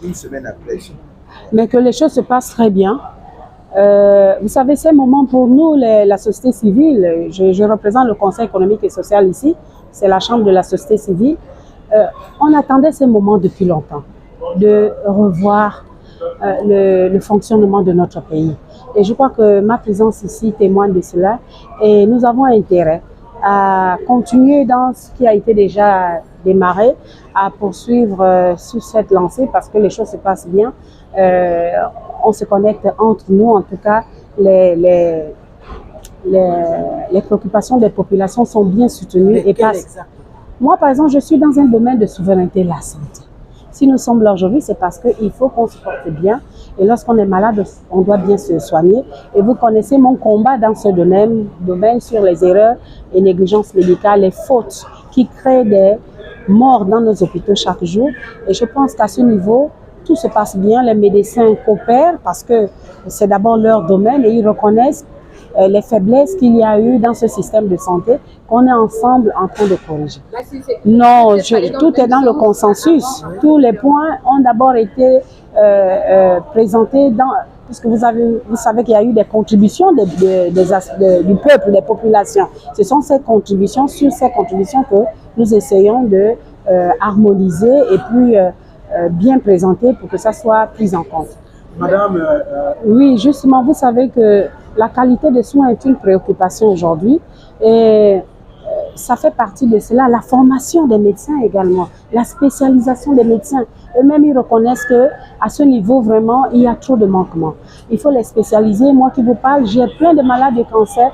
Une semaine après. Mais que les choses se passent très bien. Vous savez, ces moments pour nous, la société civile, je représente le Conseil économique et social ici, c'est la chambre de la société civile. On attendait ces moments depuis longtemps, de revoir le fonctionnement de notre pays. Et je crois que ma présence ici témoigne de cela. Et nous avons intérêt à continuer dans ce qui a été déjà démarré, à poursuivre sur cette lancée parce que les choses se passent bien. On se connecte entre nous, en tout cas, les préoccupations des populations sont bien soutenues. Et moi, par exemple, je suis dans un domaine de souveraineté, la santé. Si nous sommes là aujourd'hui, c'est parce qu'il faut qu'on se porte bien. Et lorsqu'on est malade, on doit bien se soigner. Et vous connaissez mon combat dans ce domaine sur les erreurs et négligences médicales, les fautes qui créent des morts dans nos hôpitaux chaque jour. Et je pense qu'à ce niveau, tout se passe bien. Les médecins coopèrent parce que c'est d'abord leur domaine et ils reconnaissent les faiblesses qu'il y a eu dans ce système de santé qu'on est ensemble en train de corriger. Non, tout est dans le consensus. Tous les points ont d'abord été présentés puisque vous savez qu'il y a eu des contributions du peuple, des populations. Ce sont sur ces contributions que nous essayons de harmoniser et puis bien présenter pour que ça soit pris en compte. Madame... Oui, justement, vous savez que la qualité des soins est une préoccupation aujourd'hui et ça fait partie de cela, la formation des médecins également, la spécialisation des médecins. Eux-mêmes, ils reconnaissent qu'à ce niveau, vraiment, il y a trop de manquements. Il faut les spécialiser. Moi qui vous parle, j'ai plein de malades de cancer.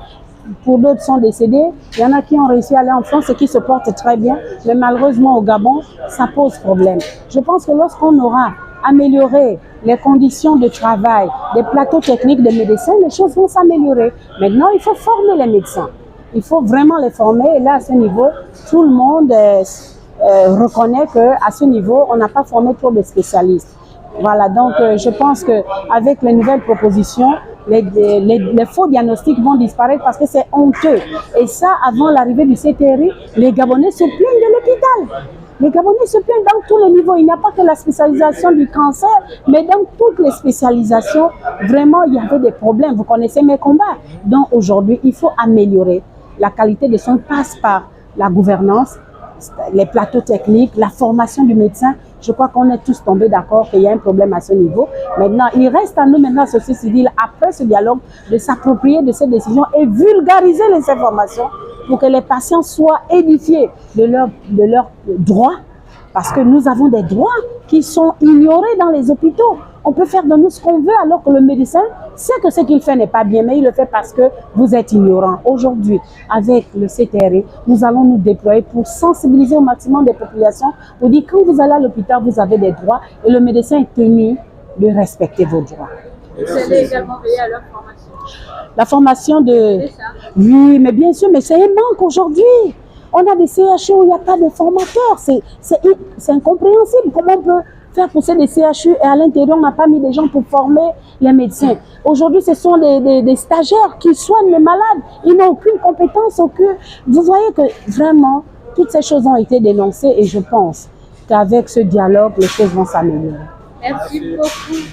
Pour d'autres sont décédés. Il y en a qui ont réussi à aller en France et qui se portent très bien. Mais malheureusement, au Gabon, ça pose problème. Je pense que lorsqu'on aura amélioré les conditions de travail, des plateaux techniques des médecins, les choses vont s'améliorer. Maintenant, il faut former les médecins. Il faut vraiment les former. Et là, à ce niveau, tout le monde reconnaît qu'à ce niveau, on n'a pas formé trop de spécialistes. Voilà, donc je pense qu'avec les nouvelles propositions, les faux diagnostics vont disparaître parce que c'est honteux. Et ça, avant l'arrivée du CTRI, les Gabonais se plaignent de l'hôpital. Les Gabonais se plaignent dans tous les niveaux. Il n'y a pas que la spécialisation du cancer, mais dans toutes les spécialisations, vraiment, il y avait des problèmes. Vous connaissez mes combats. Donc aujourd'hui, il faut améliorer. La qualité de soins passe par la gouvernance, les plateaux techniques, la formation du médecin. Je crois qu'on est tous tombés d'accord qu'il y a un problème à ce niveau. Maintenant, il reste à nous, maintenant, société civile, après ce dialogue, de s'approprier de ces décisions et vulgariser les informations pour que les patients soient édifiés de leurs droits. Parce que nous avons des droits qui sont ignorés dans les hôpitaux. On peut faire de nous ce qu'on veut alors que le médecin sait que ce qu'il fait n'est pas bien, mais il le fait parce que vous êtes ignorant. Aujourd'hui, avec le CTRI, nous allons nous déployer pour sensibiliser au maximum des populations, pour dire quand vous allez à l'hôpital, vous avez des droits et le médecin est tenu de respecter vos droits. Vous allez également veiller à leur formation. La formation de... Oui, mais bien sûr, mais c'est un manque aujourd'hui. On a des CHU où il n'y a pas de formateurs. C'est incompréhensible. Comment on peut faire pousser des CHU et à l'intérieur, on n'a pas mis des gens pour former les médecins. Aujourd'hui, ce sont des stagiaires qui soignent les malades. Ils n'ont aucune compétence, aucune... Vous voyez que vraiment, toutes ces choses ont été dénoncées et je pense qu'avec ce dialogue, les choses vont s'améliorer. Merci beaucoup.